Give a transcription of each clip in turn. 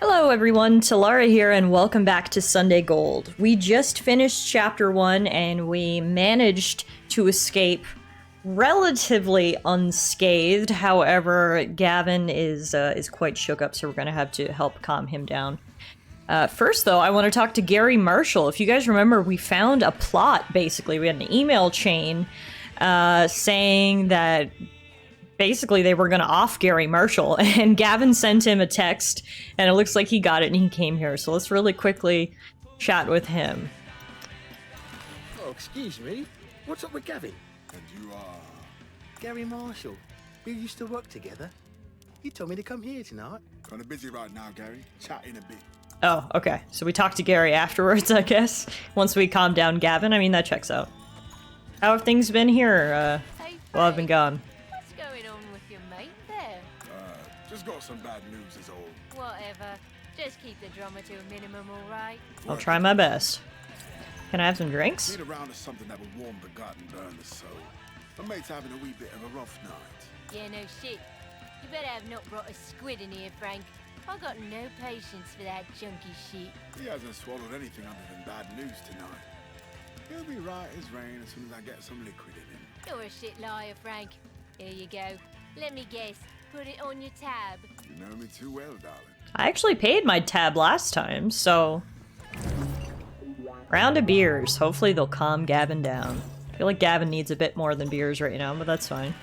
Hello everyone, Tallara here and welcome back to Sunday Gold. We just finished chapter 1 and we managed to escape relatively unscathed. However, Gavin is quite shook up, so we're gonna have to help calm him down. First though, I want to talk to Gary Marshall. If you guys remember, we found a plot, basically. We had an email chain saying that basically they were gonna off Gary Marshall, and Gavin sent him a text, and it looks like he got it and he came here. So let's really quickly chat with him. Oh, excuse me. What's up with Gavin? And you are... Gary Marshall. We used to work together. You told me to come here tonight. Kinda busy right now, Gary. Chat in a bit. Oh, okay. So we talked to Gary afterwards, I guess. Once we calmed down Gavin. I mean, that checks out. How have things been here while I've been gone? What's going on with your mate there? Just got some bad news is all. Whatever. Just keep the drama to a minimum, alright? I'll try my best. Can I have some drinks? Need around to something that will warm the gut and burn the soul. My mate's having a wee bit of a rough night. Yeah, no shit. You better have not brought a squid in here, Frank. I got no patience for that junky shit. He hasn't swallowed anything other than bad news tonight. He'll be right as rain as soon as I get some liquid in him. You're a shit liar, Frank. Here you go. Let me guess. Put it on your tab. You know me too well, darling. I actually paid my tab last time, so... Round of beers. Hopefully they'll calm Gavin down. I feel like Gavin needs a bit more than beers right now, but that's fine.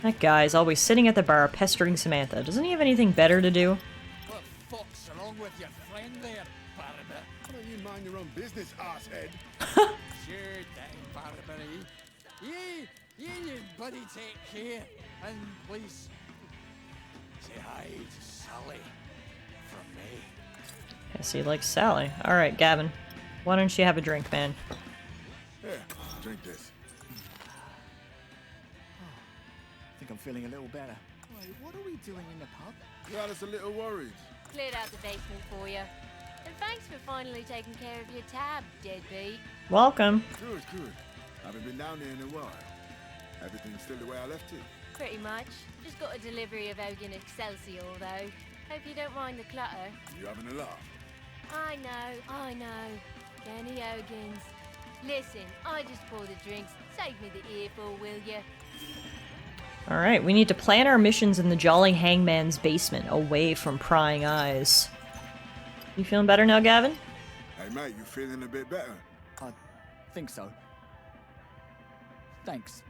That guy's always sitting at the bar pestering Samantha. Doesn't he have anything better to do? What the fuck's wrong with your friend there, Barber? Why don't you mind your own business, arsehead? Sure thing, Barber. You buddy take care. And please, say hi to Sally from me. Guess he likes Sally. Alright, Gavin. Why don't you have a drink, man? Here, drink this. I think I'm feeling a little better. Wait, what are we doing in the pub? Got us a little worried. Cleared out the basement for you. And thanks for finally taking care of your tab, deadbeat. Welcome. Good, good. Haven't been down there in a while. Everything's still the way I left it. Pretty much. Just got a delivery of Ogan Excelsior, though. Hope you don't mind the clutter. You having a laugh? I know. Kenny Ogans. Listen, I just pour the drinks. Save me the earful, will you? Alright, we need to plan our missions in the Jolly Hangman's basement, away from prying eyes. You feeling better now, Gavin? Hey, mate, you feeling a bit better? I think so. Thanks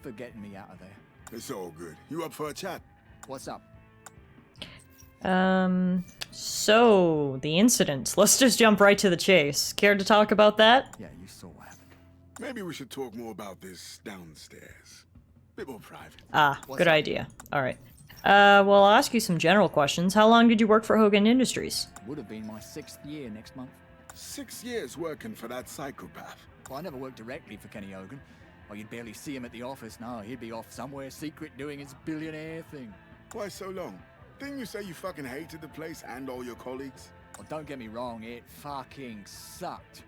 for getting me out of there. It's all good. You up for a chat? What's up? So, the incident. Let's just jump right to the chase. Care to talk about that? Yeah, you saw what happened. Maybe we should talk more about this downstairs. Bit more private. Ah, What's good up? idea. Alright. Well, I'll ask you some general questions. How long did you work for Hogan Industries? Would have been my 6th year next month. 6 years working for that psychopath. Well, I never worked directly for Kenny Hogan. Or you'd barely see him at the office. No, he'd be off somewhere secret doing his billionaire thing. Why so long? Didn't you say you fucking hated the place and all your colleagues? Well, don't get me wrong, it fucking sucked.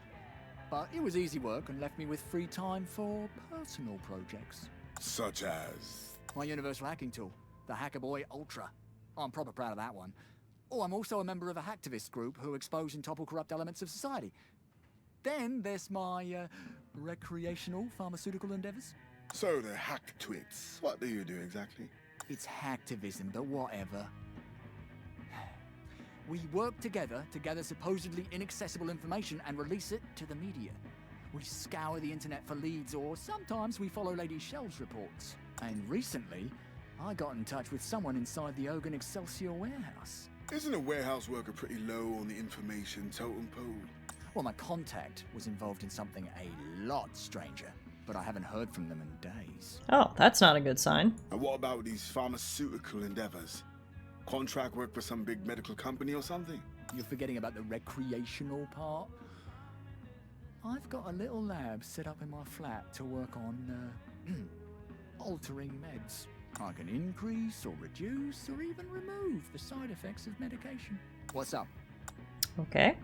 But it was easy work and left me with free time for personal projects. Such as... My universal hacking tool, the Hackerboy Ultra. I'm proper proud of that one. Oh, I'm also a member of a hacktivist group who expose and topple corrupt elements of society. Then there's my recreational pharmaceutical endeavors. So the hack twits. What do you do exactly? It's hacktivism, but whatever. We work together to gather supposedly inaccessible information and release it to the media. We scour the internet for leads, or sometimes we follow Lady Shell's reports. And recently, I got in touch with someone inside the Ogan Excelsior warehouse. Isn't a warehouse worker pretty low on the information totem pole? Well, my contact was involved in something a lot stranger, but I haven't heard from them in days. Oh, that's not a good sign. And what about these pharmaceutical endeavors? Contract work for some big medical company or something? You're forgetting about the recreational part? I've got a little lab set up in my flat to work on, altering meds. I can increase or reduce or even remove the side effects of medication. What's up? Okay.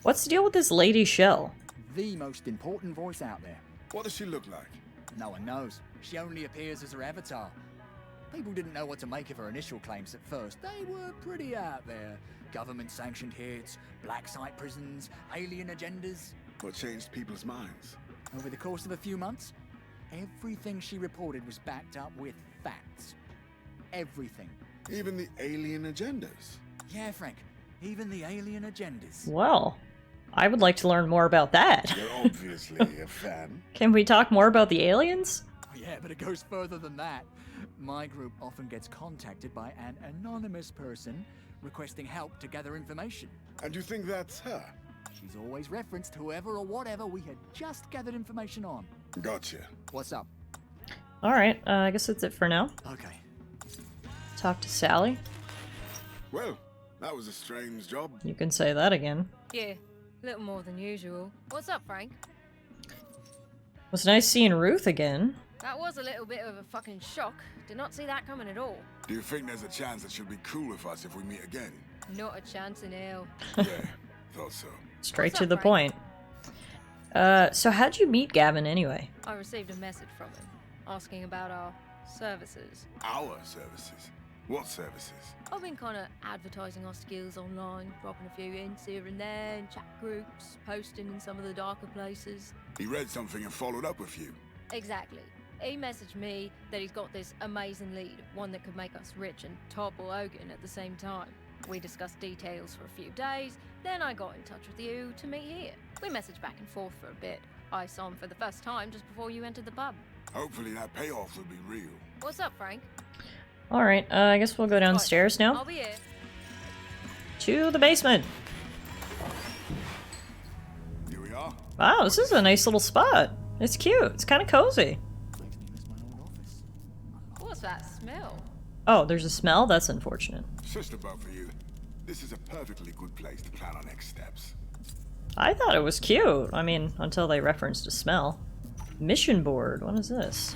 What's the deal with this Lady Shell? The most important voice out there. What does she look like? No one knows. She only appears as her avatar. People didn't know what to make of her initial claims at first. They were pretty out there. Government-sanctioned hits, black site prisons, alien agendas. What changed people's minds? Over the course of a few months, everything she reported was backed up with facts. Everything. Even the alien agendas? Yeah, Frank. Even the alien agendas. Well, I would like to learn more about that. You're obviously a fan. Can we talk more about the aliens? Yeah, but it goes further than that. My group often gets contacted by an anonymous person requesting help to gather information. And you think that's her? She's always referenced whoever or whatever we had just gathered information on. Gotcha. What's up? Alright, I guess that's it for now. Okay. Talk to Sally. Well, that was a strange job. You can say that again. Yeah, a little more than usual. What's up, Frank? It was nice seeing Ruth again. That was a little bit of a fucking shock. Did not see that coming at all. Do you think there's a chance that she'll be cool with us if we meet again? Not a chance in hell. Yeah, thought so. Straight What's to up, the Frank? point. So how'd you meet Gavin anyway? I received a message from him, asking about our services. Our services? What services? I've been kind of advertising our skills online, dropping a few hints here and there in chat groups, posting in some of the darker places. He read something and followed up with you. Exactly. He messaged me that he's got this amazing lead, one that could make us rich and topple Hogan at the same time. We discussed details for a few days, then I got in touch with you to meet here. We messaged back and forth for a bit. I saw him for the first time just before you entered the pub. Hopefully that payoff will be real. What's up, Frank? Alright, I guess we'll go downstairs I'll now. be here. To the basement. Here we are. Wow, this is a nice little spot. It's cute. It's kind of cozy. Makes me miss my old office. What's that smell? Oh, there's a smell? That's unfortunate. Sister bug for you. This is a perfectly good place to plan our next steps. I thought it was cute. I mean, until they referenced a smell. Mission board. What is this?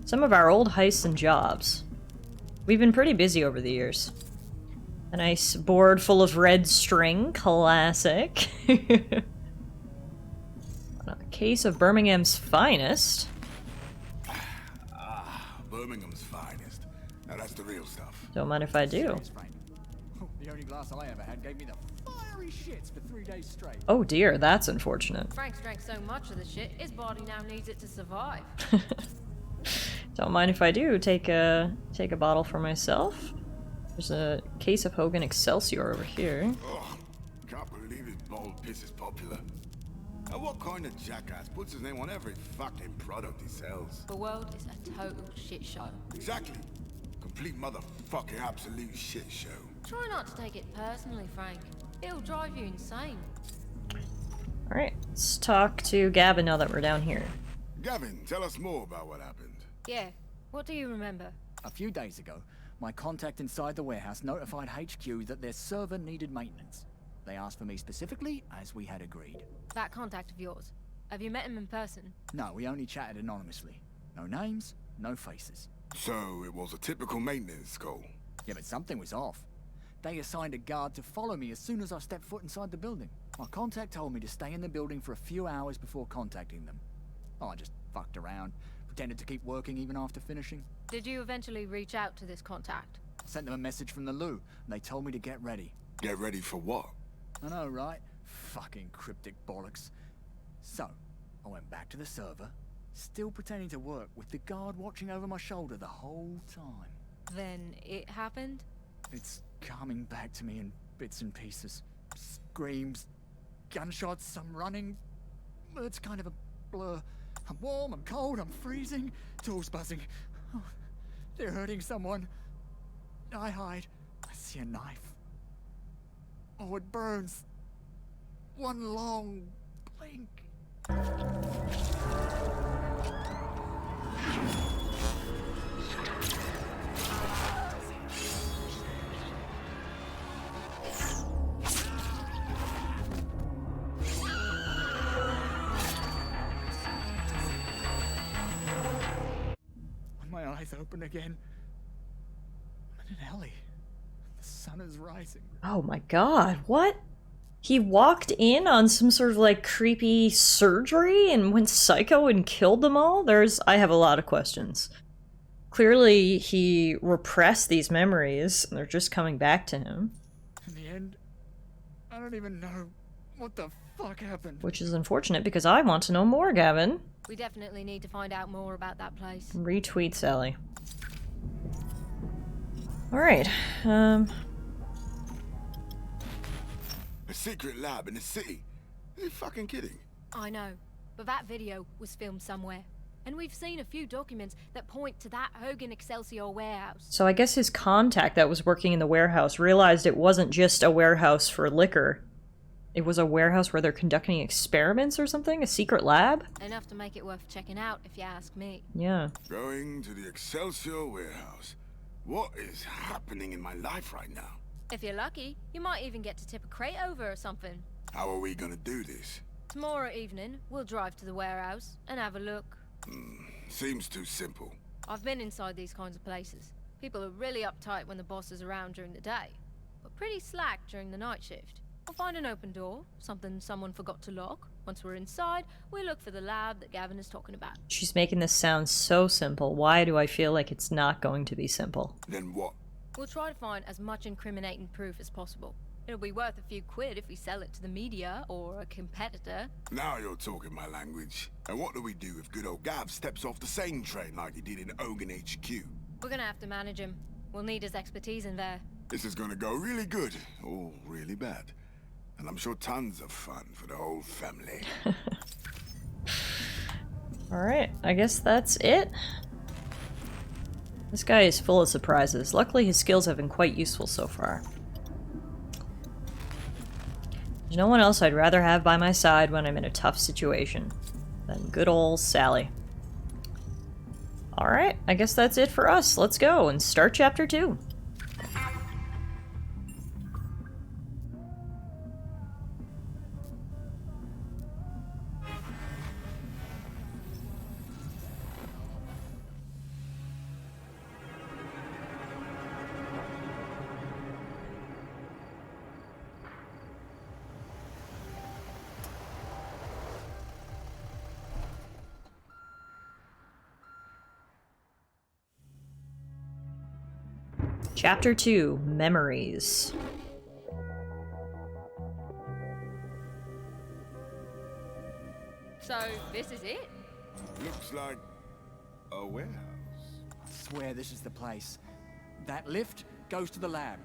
Some of our old heists and jobs. We've been pretty busy over the years. A nice board full of red string. Classic. A case of Birmingham's finest. Birmingham's finest. Now that's the real stuff. Don't mind if I do. Cheers, Frank. The only glass I ever had gave me the fiery shits for 3 days straight. Oh dear, that's unfortunate. Frank's drank so much of the shit, his body now needs it to survive. Don't mind if I do. Take a bottle for myself. There's a case of Hogan Excelsior over here. Ugh, can't believe his bald piss is popular. Now what kind of jackass puts his name on every fucking product he sells? The world is a total shit show. Exactly. Complete motherfucking absolute shit show. Try not to take it personally, Frank. It'll drive you insane. Alright, let's talk to Gavin now that we're down here. Gavin, tell us more about what happened. Yeah, what do you remember? A few days ago, my contact inside the warehouse notified HQ that their server needed maintenance. They asked for me specifically, as we had agreed. That contact of yours. Have you met him in person? No, we only chatted anonymously. No names, no faces. So it was a typical maintenance call. Yeah, but something was off. They assigned a guard to follow me as soon as I stepped foot inside the building. My contact told me to stay in the building for a few hours before contacting them. I just fucked around, pretended to keep working even after finishing. Did you eventually reach out to this contact? Sent them a message from the loo, and they told me to get ready. Get ready for what? I know, right? Fucking cryptic bollocks. So, I went back to the server, still pretending to work with the guard watching over my shoulder the whole time. Then it happened? It's coming back to me in bits and pieces. Screams, gunshots, some running. It's kind of a blur. I'm warm, I'm cold, I'm freezing. Tools buzzing. Oh, they're hurting someone. I hide. I see a knife. Oh, it burns. One long blink. When my eyes open again, I'm in an alley. The sun is rising. Oh my god, what? He walked in on some sort of like creepy surgery and went psycho and killed them all? I have a lot of questions. Clearly, he repressed these memories, and they're just coming back to him. In the end, I don't even know what the fuck happened. Which is unfortunate, because I want to know more, Gavin. We definitely need to find out more about that place. Retweet Sally. Alright, A secret lab in the city? Are you fucking kidding? I know, but that video was filmed somewhere. And we've seen a few documents that point to that Hogan Excelsior warehouse. so I guess his contact that was working in the warehouse realized it wasn't just a warehouse for liquor. It was a warehouse where they're conducting experiments or something? A secret lab? Enough to make it worth checking out, if you ask me. Yeah. Going to the Excelsior warehouse. What is happening in my life right now? If you're lucky, you might even get to tip a crate over or something. How are we gonna do this? Tomorrow evening, we'll drive to the warehouse and have a look. Seems too simple. I've been inside these kinds of places. People are really uptight when the boss is around during the day, but pretty slack during the night shift. We'll find an open door, something someone forgot to lock. Once we're inside, we look for the lab that Gavin is talking about. She's making this sound so simple. Why do I feel like it's not going to be simple? Then what? We'll try to find as much incriminating proof as possible. It'll be worth a few quid if we sell it to the media or a competitor. Now you're talking my language. And what do we do if good old Gav steps off the same train like he did in Ogan HQ? We're gonna have to manage him. We'll need his expertise in there. This is gonna go really good, or really bad. And I'm sure tons of fun for the whole family. Alright, I guess that's it. This guy is full of surprises. Luckily, his skills have been quite useful so far. There's no one else I'd rather have by my side when I'm in a tough situation than good old Sally. Alright, I guess that's it for us. Let's go and start chapter 2. Chapter 2, Memories. So, this is it? Looks like a warehouse. I swear this is the place. That lift goes to the lab,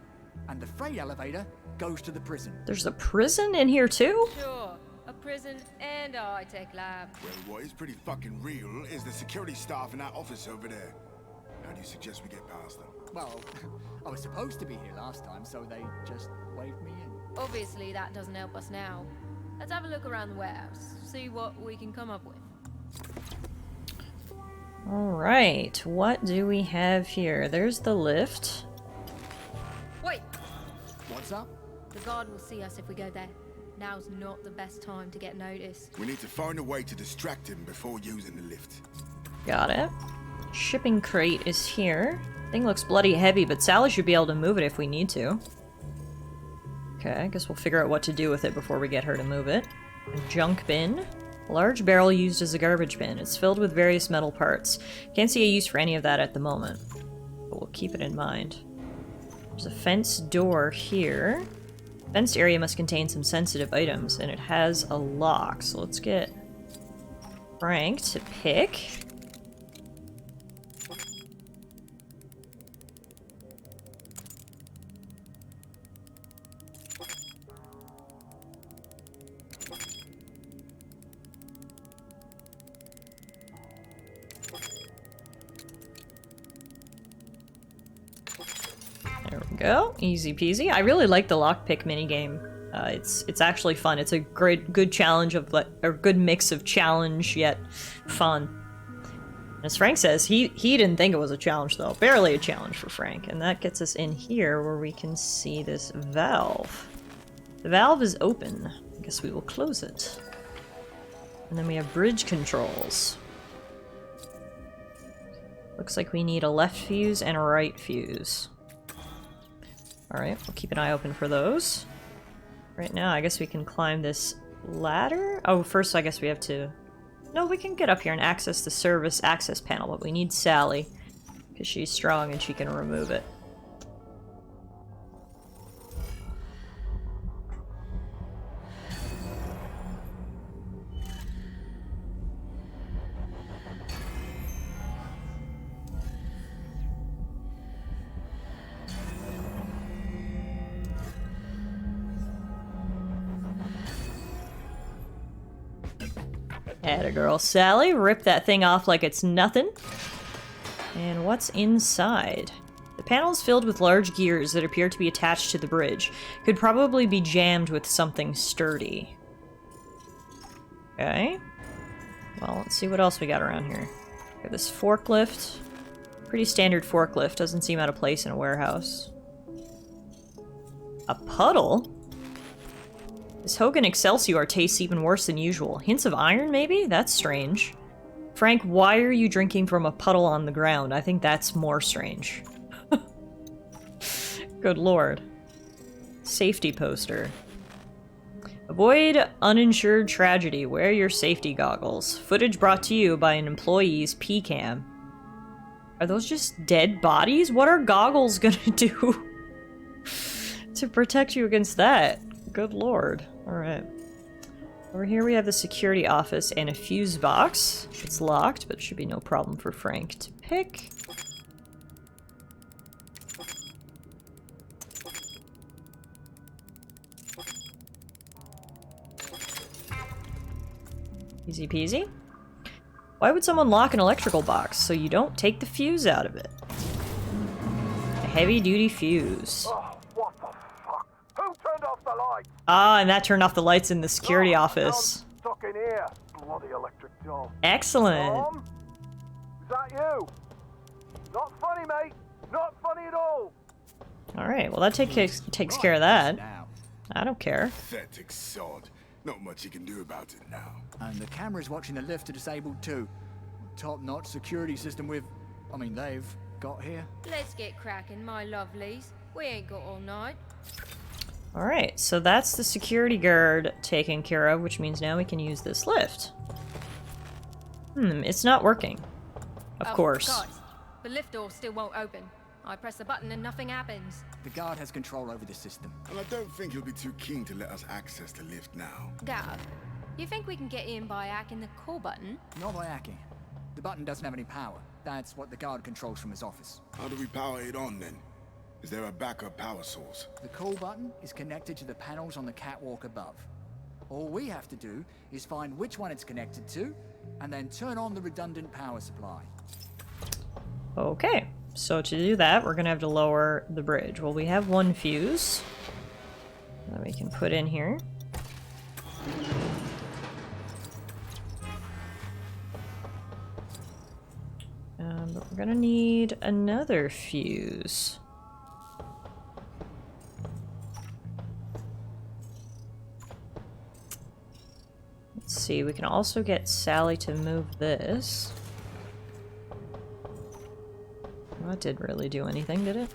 and the freight elevator goes to the prison. There's a prison in here too? Sure. A prison and a high-tech lab. Well, what is pretty fucking real is the security staff in that office over there. How do you suggest we get past them? Well, I was supposed to be here last time, so they just waved me in. Obviously, that doesn't help us now. Let's have a look around the warehouse, see what we can come up with. Alright, what do we have here? There's the lift. Wait! What's up? The guard will see us if we go there. Now's not the best time to get noticed. We need to find a way to distract him before using the lift. Got it. Shipping crate is here. Thing looks bloody heavy, but Sally should be able to move it if we need to. Okay, I guess we'll figure out what to do with it before we get her to move it. A junk bin. A large barrel used as a garbage bin. It's filled with various metal parts. Can't see a use for any of that at the moment, but we'll keep it in mind. There's a fenced door here. Fenced area must contain some sensitive items, and it has a lock, so let's get Frank to pick. There we go. Easy peasy. I really like the lockpick minigame. It's actually fun. It's a good challenge of a good mix of challenge yet fun. As Frank says, he didn't think it was a challenge though. Barely a challenge for Frank. And that gets us in here where we can see this valve. The valve is open. I guess we will close it. And then we have bridge controls. Looks like we need a left fuse and a right fuse. Alright, we'll keep an eye open for those. Right now, I guess we can climb this ladder? Oh, first I guess we have to... No, we can get up here and access the service access panel, but we need Sally. Because she's strong and she can remove it. Atta girl, Sally. Rip that thing off like it's nothing. And what's inside? The panel is filled with large gears that appear to be attached to the bridge. Could probably be jammed with something sturdy. Okay. Well, let's see what else we got around here. We have this forklift. Pretty standard forklift. Doesn't seem out of place in a warehouse. A puddle? This Hogan Excelsior tastes even worse than usual. Hints of iron, maybe? That's strange. Frank, why are you drinking from a puddle on the ground? I think that's more strange. Good lord. Safety poster. Avoid uninsured tragedy. Wear your safety goggles. Footage brought to you by an employee's P-cam. Are those just dead bodies? What are goggles gonna do to protect you against that? Good lord. Alright. Over here we have the security office and a fuse box. It's locked, but should be no problem for Frank to pick. Easy peasy. Why would someone lock an electrical box? So you don't take the fuse out of it. A heavy-duty fuse. Oh, what the fuck? Who turned off the lights? Ah, and that turned off the lights in the security office. I'm stuck in here. Bloody electric dog. Excellent. Tom? Is that you? Not funny, mate. Not funny at all. Alright, well that takes care of that. Now. I don't care. Pathetic sod. Not much you can do about it now. And the cameras watching the lift are disabled too. Top-notch security system they've got here. Let's get cracking, my lovelies. We ain't got all night. Alright, so that's the security guard taken care of, which means now we can use this lift. It's not working. Of course. Guys, the lift door still won't open. I press the button and nothing happens. The guard has control over the system. And I don't think he'll be too keen to let us access the lift now. Gav, you think we can get in by hacking the call button? Not by hacking. The button doesn't have any power. That's what the guard controls from his office. How do we power it on then? Is there a backup power source? The call button is connected to the panels on the catwalk above. All we have to do is find which one it's connected to, and then turn on the redundant power supply. Okay, so to do that, we're gonna have to lower the bridge. Well, we have one fuse that we can put in here. But we're gonna need another fuse. Let's see, we can also get Sally to move this. Well, that didn't really do anything, did it?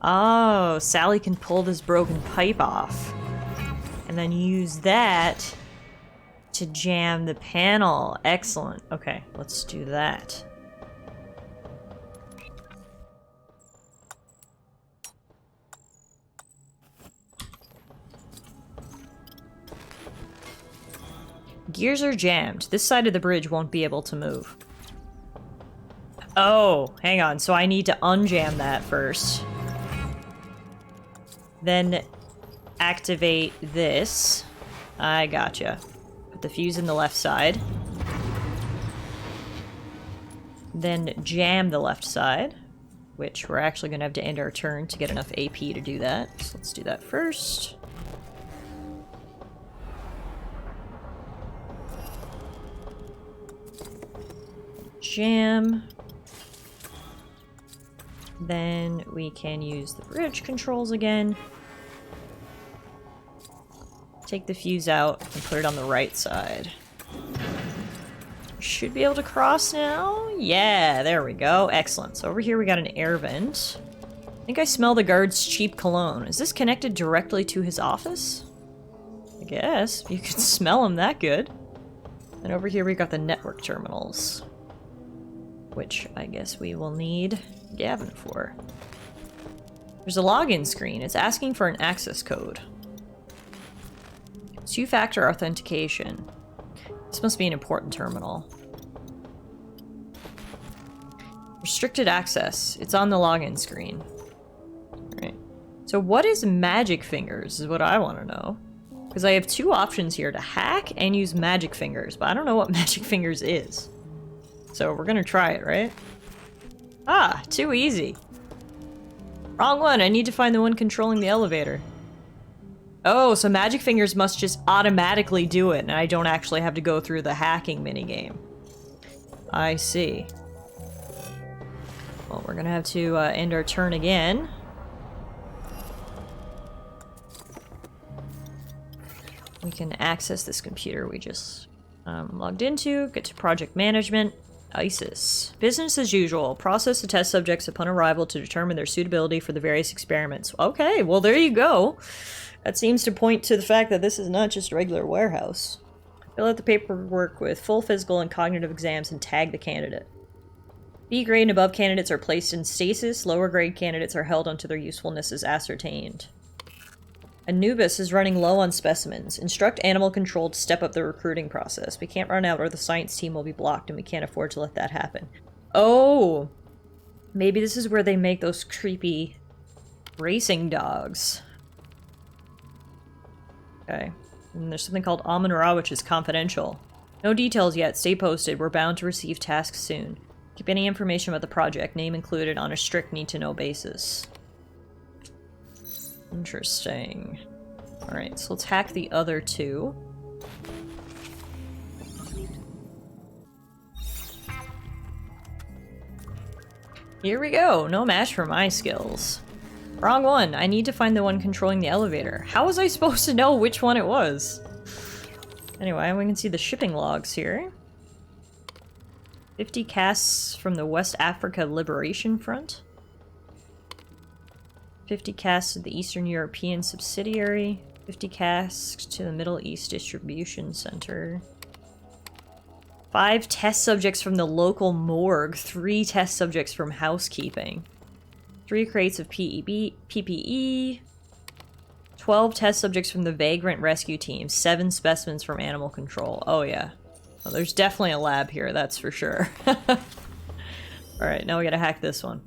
Oh, Sally can pull this broken pipe off. And then use that to jam the panel. Excellent. Okay, let's do that. Gears are jammed. This side of the bridge won't be able to move. Oh, hang on. So I need to unjam that first. Then activate this. I gotcha. Put the fuse in the left side. Then jam the left side, which we're actually going to have to end our turn to get enough AP to do that. So let's do that first. Jam. Then we can use the bridge controls again. Take the fuse out and put it on the right side. Should be able to cross now. Yeah, there we go. Excellent. So over here we got an air vent. I think I smell the guard's cheap cologne. Is this connected directly to his office? I guess. You can smell him that good. And over here we got the network terminals, which I guess we will need Gavin for. There's a login screen. It's asking for an access code. Two-factor authentication. This must be an important terminal. Restricted access. It's on the login screen. Alright. So what is magic fingers is what I want to know. Because I have two options here, to hack and use magic fingers, but I don't know what magic fingers is. So we're gonna try it, right? Ah, too easy. Wrong one, I need to find the one controlling the elevator. Oh, so magic fingers must just automatically do it, and I don't actually have to go through the hacking minigame. I see. Well, we're gonna have to end our turn again. We can access this computer we just logged into, get to project management, ISIS. Business as usual. Process the test subjects upon arrival to determine their suitability for the various experiments. Okay, well there you go. That seems to point to the fact that this is not just a regular warehouse. Fill out the paperwork with full physical and cognitive exams and tag the candidate. B grade and above candidates are placed in stasis. Lower grade candidates are held until their usefulness is ascertained. Anubis is running low on specimens. Instruct animal control to step up the recruiting process. We can't run out or the science team will be blocked, and we can't afford to let that happen. Oh! Maybe this is where they make those creepy racing dogs. Okay. And there's something called Amun-Ra, which is confidential. No details yet. Stay posted. We're bound to receive tasks soon. Keep any information about the project, name included, on a strict need-to-know basis. Interesting. Alright, so let's hack the other two. Here we go. No match for my skills. Wrong one. I need to find the one controlling the elevator. How was I supposed to know which one it was? Anyway, we can see the shipping logs here. 50 casks from the West Africa Liberation Front. 50 casks to the Eastern European subsidiary. 50 casks to the Middle East Distribution Center. 5 test subjects from the local morgue. 3 test subjects from housekeeping. 3 crates of PPE. 12 test subjects from the vagrant rescue team. 7 specimens from animal control. Oh yeah. Well, there's definitely a lab here, that's for sure. Alright, now we gotta hack this one.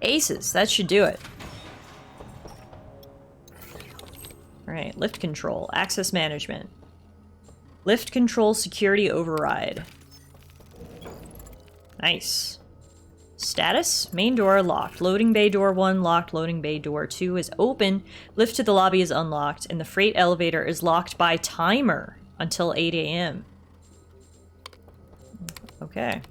Aces, that should do it. Alright, lift control, access management. Lift control security override. Nice. Status, main door locked. Loading bay door 1 locked, loading bay door 2 is open. Lift to the lobby is unlocked, and the freight elevator is locked by timer until 8 AM. Okay.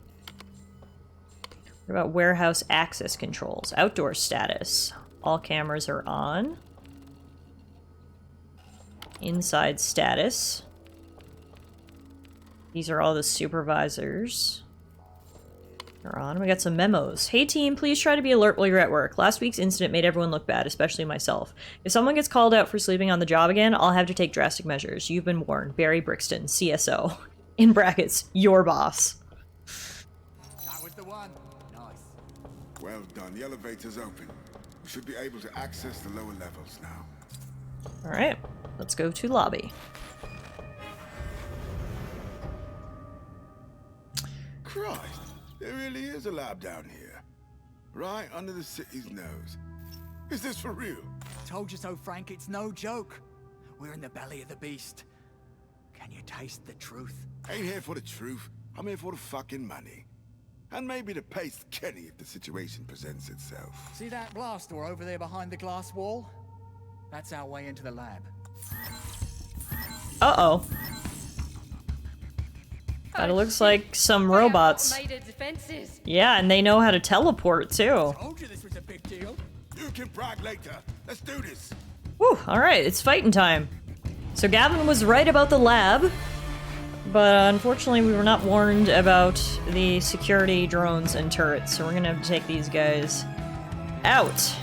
What about warehouse access controls? Outdoor status. All cameras are on. Inside status. These are all the supervisors. They're on. We got some memos. Hey team, please try to be alert while you're at work. Last week's incident made everyone look bad, especially myself. If someone gets called out for sleeping on the job again, I'll have to take drastic measures. You've been warned. Barry Brixton, CSO. In brackets, your boss. That was the one. Nice. Well done. The elevator's open. We should be able to access the lower levels now. Alright, let's go to lobby. Christ, there really is a lab down here. Right under the city's nose. Is this for real? Told you so, Frank. It's no joke. We're in the belly of the beast. Can you taste the truth? Ain't here for the truth. I'm here for the fucking money. And maybe to paste Kenny if the situation presents itself. See that blast door over there behind the glass wall? That's our way into the lab. Uh-oh. That looks like some robots. Automated defenses. Yeah, and they know how to teleport, too. Told you this was a big deal. You can brag later. Let's do this. Whew, alright, it's fighting time. So Gavin was right about the lab, but unfortunately we were not warned about the security drones and turrets, so we're gonna have to take these guys out.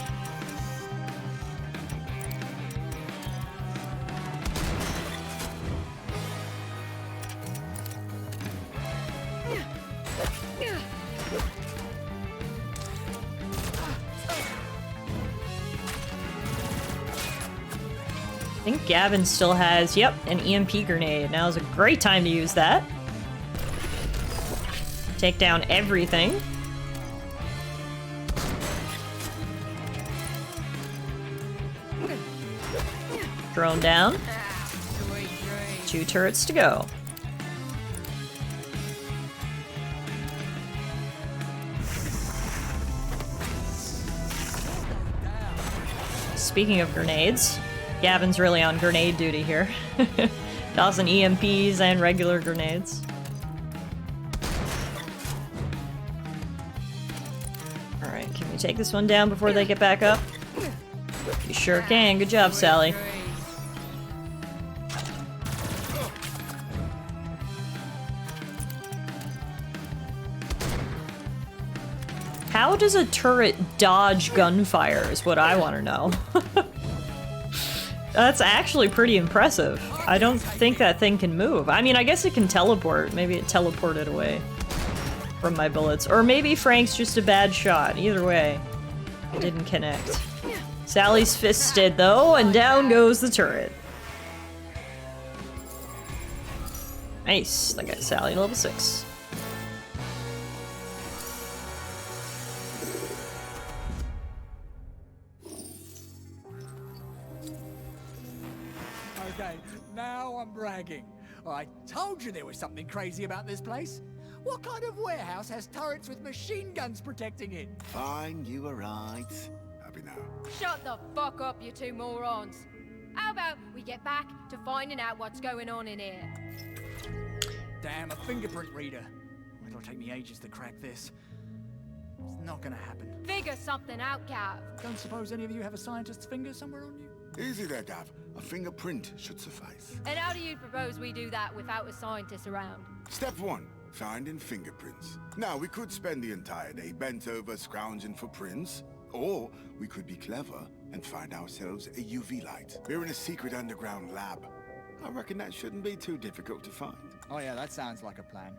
I think Gavin still has, yep, an EMP grenade. Now is a great time to use that. Take down everything. Drone down. 2 turrets to go. Speaking of grenades, Gavin's really on grenade duty here. Tossing EMPs and regular grenades. Alright, can we take this one down before they get back up? You sure can. Good job, Sally. How does a turret dodge gunfire is what I want to know. That's actually pretty impressive. I don't think that thing can move. I mean, I guess it can teleport. Maybe it teleported away from my bullets. Or maybe Frank's just a bad shot. Either way, it didn't connect. Sally's fisted though, and down goes the turret. Nice. I got Sally level 6. Okay, now I'm bragging. I told you there was something crazy about this place. What kind of warehouse has turrets with machine guns protecting it? Fine, you are right. Happy now. Shut the fuck up, you two morons. How about we get back to finding out what's going on in here? Damn, a fingerprint reader. It'll take me ages to crack this. It's not gonna happen. Figure something out, Gav. Don't suppose any of you have a scientist's finger somewhere on you? Easy there, Gav. A fingerprint should suffice. And how do you propose we do that without a scientist around? Step 1. Finding fingerprints. Now, we could spend the entire day bent over scrounging for prints, or we could be clever and find ourselves a UV light. We're in a secret underground lab. I reckon that shouldn't be too difficult to find. Oh yeah, that sounds like a plan.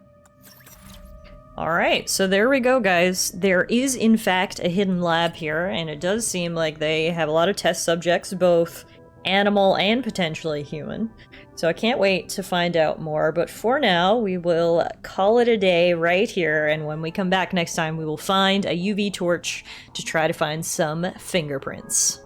Alright, so there we go, guys. There is, in fact, a hidden lab here, and it does seem like they have a lot of test subjects, both animal and potentially human. So I can't wait to find out more, but for now, we will call it a day right here, and when we come back next time, we will find a UV torch to try to find some fingerprints.